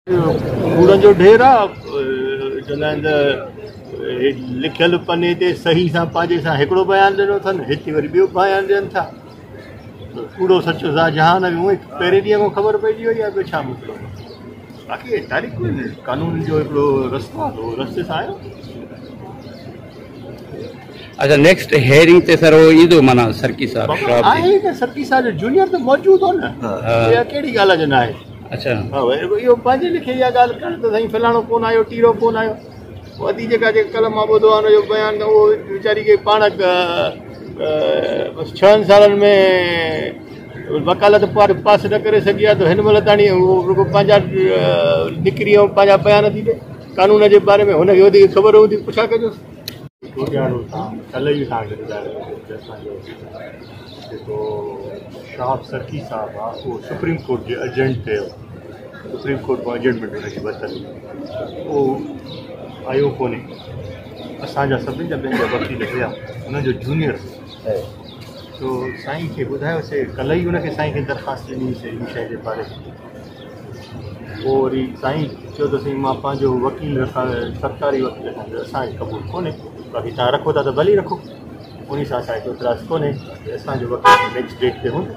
कूड़नि जो ढेर आहे चवंदा आहिनि त लिखियल पने ते सही सां पंहिंजे सां हिकिड़ो बयानु ॾिनो अथनि, हिते वरी ॿियो बयानु ॾियनि था। कूड़ो सचो सा जहान उहे पहिरें ॾींहं खां ख़बर पइजी वई आहे छा मसइलो। बाक़ी तारीख़ कानून जो हिकिड़ो रस्तो आहे, उहो रस्ते सां आयो। अच्छा, नेक्स्ट हेयरिंग ते सर वो ईंदो माना सरकी साहब आहे त सरकी साहब जो जूनियर त मौजूदु हो न, इहा कहिड़ी ॻाल्हि आहे जो न आहे। अच्छा, इहो पंहिंजे लिखे इहा ॻाल्हि कर त साईं फलाणो कोन आयो, टीरो कोन आयो। वधी जेका कल्ह मां ॿुधो आहे हुनजो बयानु, उहो वीचारी खे पाण बसि 6 सालनि में वकालत पास न करे सघी आहे, त हिन महिल ताणी उहो पंहिंजा निकिरी ऐं पंहिंजा बयान थी ॾे कानून जे बारे में। हुनखे वधीक ख़बर हूंदी, पुछा कजोसि। कल्ह ई असांजो जेको शाह सरकी साहब आहे, उहो सुप्रीम कोर्ट जे एजेंट ते सुप्रीम कोर्ट खां एजेंटमेंट हुनजी वरितल, उहो आयो कोन्हे। असांजा सभिनी जा ॿियनि जा वकील हुया, हुनजो जूनियर तो साईं खे ॿुधायोसीं, कल्ह ई हुनखे साईं खे दरख़्वास्त ॾिनीसीं इन शइ जे बारे में। पोइ वरी साईं चयो त साईं मां पंहिंजो वकील रखां, सरकारी वकील रखां, असांखे क़बूल कोन्हे। बाक़ी तव्हां रखो था त भली रखो, उन सां असांखे एतिराज़ु कोन्हे। असांजो वकील नेक्स्ट डेट ते हूंदो।